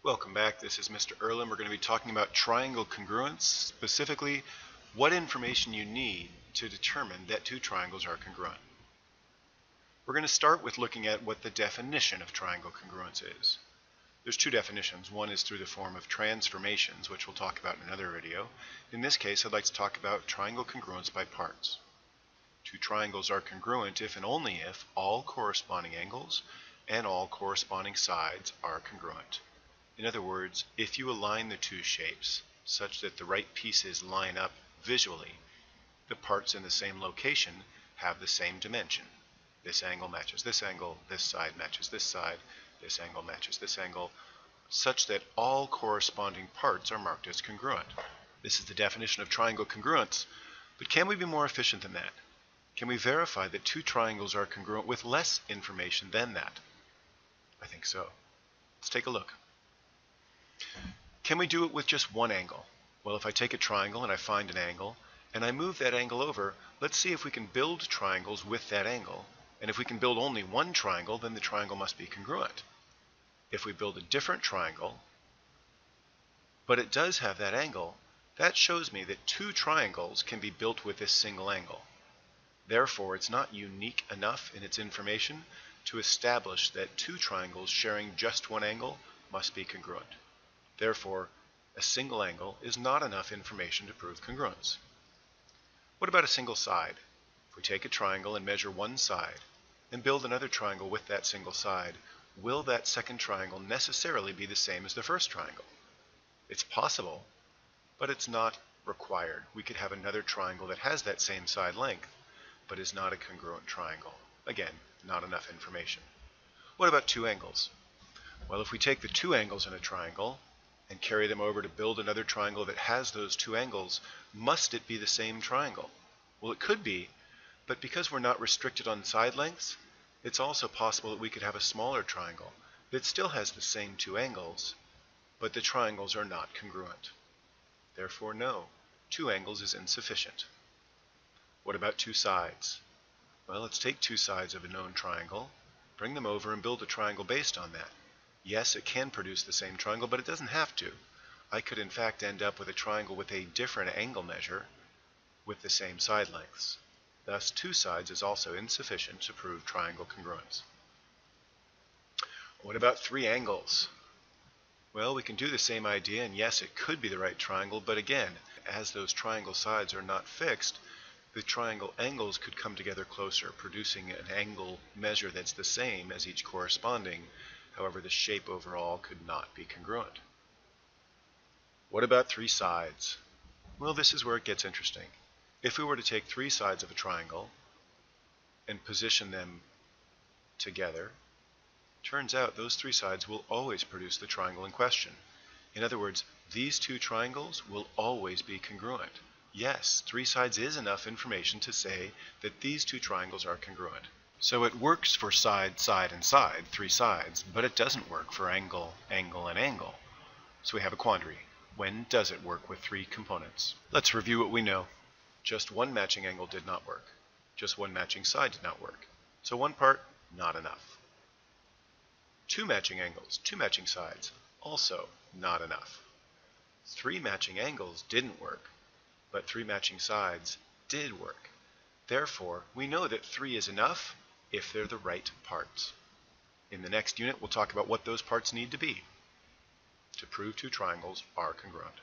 Welcome back. This is Mr. Earlham. We're going to be talking about triangle congruence, specifically what information you need to determine that two triangles are congruent. We're going to start with looking at what the definition of triangle congruence is. There's two definitions. One is through the form of transformations, which we'll talk about in another video. In this case, I'd like to talk about triangle congruence by parts. Two triangles are congruent if and only if all corresponding angles and all corresponding sides are congruent. In other words, if you align the two shapes such that the right pieces line up visually, the parts in the same location have the same dimension. This angle matches this angle, this side matches this side, this angle matches this angle, such that all corresponding parts are marked as congruent. This is the definition of triangle congruence. But can we be more efficient than that? Can we verify that two triangles are congruent with less information than that? I think so. Let's take a look. Can we do it with just one angle? Well, if I take a triangle and I find an angle and I move that angle over, let's see if we can build triangles with that angle. And if we can build only one triangle, then the triangle must be congruent. If we build a different triangle, but it does have that angle, that shows me that two triangles can be built with this single angle. Therefore, it's not unique enough in its information to establish that two triangles sharing just one angle must be congruent. Therefore, a single angle is not enough information to prove congruence. What about a single side? If we take a triangle and measure one side and build another triangle with that single side, will that second triangle necessarily be the same as the first triangle? It's possible, but it's not required. We could have another triangle that has that same side length, but is not a congruent triangle. Again, not enough information. What about two angles? Well, if we take the two angles in a triangle and carry them over to build another triangle that has those two angles, must it be the same triangle? Well, it could be, but because we're not restricted on side lengths, it's also possible that we could have a smaller triangle that still has the same two angles, but the triangles are not congruent. Therefore, no, two angles is insufficient. What about two sides? Well, let's take two sides of a known triangle, bring them over and build a triangle based on that. Yes, it can produce the same triangle, but it doesn't have to. I could in fact end up with a triangle with a different angle measure with the same side lengths. Thus, two sides is also insufficient to prove triangle congruence. What about three angles? Well, we can do the same idea, and yes, it could be the right triangle, but again, as those triangle sides are not fixed, the triangle angles could come together closer, producing an angle measure that's the same as each corresponding. However, the shape overall could not be congruent. What about three sides? Well, this is where it gets interesting. If we were to take three sides of a triangle and position them together, turns out those three sides will always produce the triangle in question. In other words, these two triangles will always be congruent. Yes, three sides is enough information to say that these two triangles are congruent. So it works for side, side, and side, three sides, but it doesn't work for angle, angle, and angle. So we have a quandary. When does it work with three components? Let's review what we know. Just one matching angle did not work. Just one matching side did not work. So one part, not enough. Two matching angles, two matching sides, also not enough. Three matching angles didn't work, but three matching sides did work. Therefore, we know that three is enough if they're the right parts. In the next unit, we'll talk about what those parts need to be to prove two triangles are congruent.